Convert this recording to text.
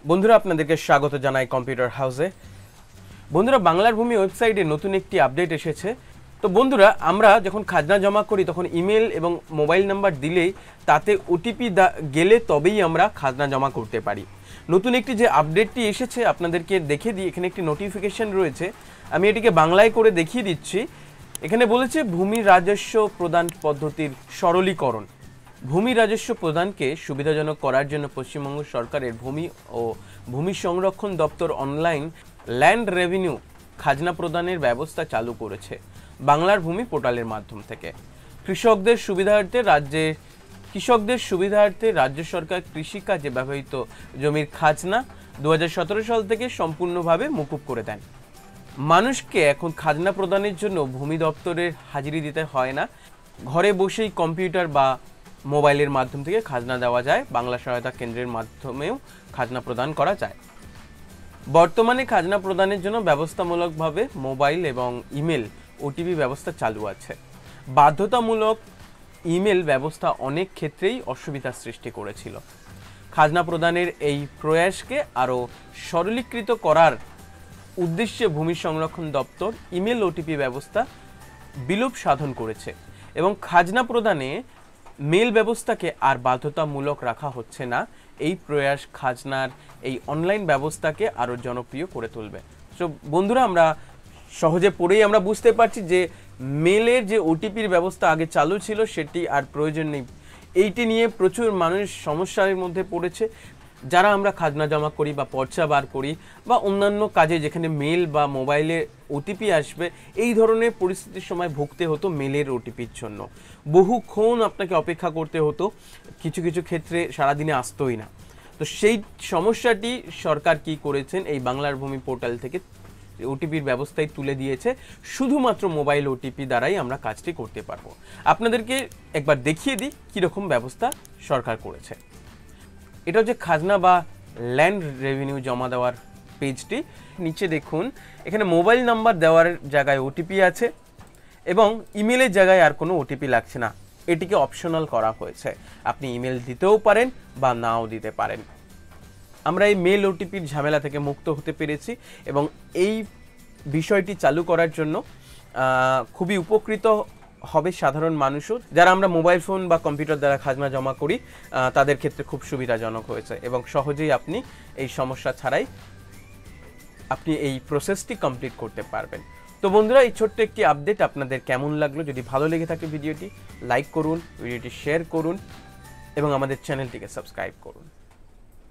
বন্ধুরা আপনাদেরকে স্বাগত জানাই কম্পিউটার হাউসে। বন্ধুরা বাংলার ভূমি ওয়েবসাইটে নতুন একটি আপডেট এসেছে। তো বন্ধুরা আমরা যখন খাজনা জমা করি তখন ইমেল এবং মোবাইল নাম্বার দিলেই তাতে ওটিপি গেলে তবেই আমরা খাজনা জমা করতে পারি। নতুন একটি যে আপডেটটি এসেছে আপনাদেরকে দেখে দিই। এখানে একটি নোটিফিকেশন রয়েছে, আমি এটিকে বাংলায় করে দেখিয়ে দিচ্ছি। এখানে বলেছে ভূমি রাজস্ব প্রদান পদ্ধতির সরলীকরণ। ভূমি রাজস্ব প্রদানকে সুবিধাজনক করার জন্য পশ্চিমবঙ্গ সরকারের ভূমি ও ভূমি সংরক্ষণ দপ্তর অনলাইন ল্যান্ড রেভিনিউ খাজনা প্রদানের ব্যবস্থা চালু করেছে বাংলার ভূমি পোর্টালের মাধ্যম থেকে। কৃষকদের সুবিধার্থে রাজ্য সরকার কৃষিকাজে ব্যবহৃত জমির খাজনা 2017 সাল থেকে সম্পূর্ণভাবে মকুব করে দেন। মানুষকে এখন খাজনা প্রদানের জন্য ভূমি দপ্তরের হাজিরি দিতে হয় না, ঘরে বসেই কম্পিউটার বা মোবাইলের মাধ্যম থেকে খাজনা দেওয়া যায়। বাংলা সহায়তা কেন্দ্রের মাধ্যমেও খাজনা প্রদান করা যায়। বর্তমানে খাজনা প্রদানের জন্য ব্যবস্থামূলকভাবে মোবাইল এবং ইমেল ওটিপি ব্যবস্থা চালু আছে। বাধ্যতামূলক ইমেল ব্যবস্থা অনেক ক্ষেত্রেই অসুবিধার সৃষ্টি করেছিল। খাজনা প্রদানের এই প্রয়াসকে আরও সরলীকৃত করার উদ্দেশ্যে ভূমি সংরক্ষণ দপ্তর ইমেল ওটিপি ব্যবস্থা বিলোপ সাধন করেছে এবং খাজনা প্রদানে মেল ব্যবস্থাকে আর বাধ্যতামূলক রাখা হচ্ছে না। এই প্রয়াস খাজনার এই অনলাইন ব্যবস্থাকে আরও জনপ্রিয় করে তুলবে। তো বন্ধুরা আমরা সহজে পড়েই আমরা বুঝতে পারছি যে মেলের যে ওটিপির ব্যবস্থা আগে চালু ছিল সেটি আর প্রয়োজন নেই। এইটি নিয়ে প্রচুর মানুষ সমস্যার মধ্যে পড়েছে। যারা আমরা খাজনা জমা করি বা পর্চা বার করি বা অন্যান্য কাজে যেখানে মেল বা মোবাইলে ওটিপি আসবে, এই ধরনের পরিস্থিতির সময় ভুগতে হতো মেলের ওটিপির জন্য। বহুক্ষণ আপনাকে অপেক্ষা করতে হতো, কিছু কিছু ক্ষেত্রে সারাদিনে আসতোই না। তো সেই সমস্যাটি সরকার কি করেছেন, এই বাংলার ভূমি পোর্টাল থেকে ওটিপির ব্যবস্থায় তুলে দিয়েছে। শুধুমাত্র মোবাইল ওটিপি দ্বারাই আমরা কাজটি করতে পারবো। আপনাদেরকে একবার দেখিয়ে দিই কীরকম ব্যবস্থা সরকার করেছে। এটা হচ্ছে খাজনা বা ল্যান্ড রেভিনিউ জমা দেওয়ার পেজটি। নিচে দেখুন এখানে মোবাইল নাম্বার দেওয়ার জায়গায় ওটিপি আছে এবং ইমেলের জায়গায় আর কোনো ওটিপি লাগছে না। এটিকে অপশনাল করা হয়েছে, আপনি ইমেল দিতেও পারেন বা নাও দিতে পারেন। আমরা এই মেল ওটিপির ঝামেলা থেকে মুক্ত হতে পেরেছি এবং এই বিষয়টি চালু করার জন্য খুবই উপকৃত হবে সাধারণ মানুষও। যারা আমরা মোবাইল ফোন বা কম্পিউটার দ্বারা খাজনা জমা করি তাদের ক্ষেত্রে খুব সুবিধাজনক হয়েছে এবং সহজেই আপনি এই সমস্যা ছাড়াই আপনি এই প্রসেসটি কমপ্লিট করতে পারবেন। তো বন্ধুরা এই ছোট্ট একটি আপডেট আপনাদের কেমন লাগলো? যদি ভালো লেগে থাকে ভিডিওটি লাইক করুন, ভিডিওটি শেয়ার করুন এবং আমাদের চ্যানেলটিকে সাবস্ক্রাইব করুন।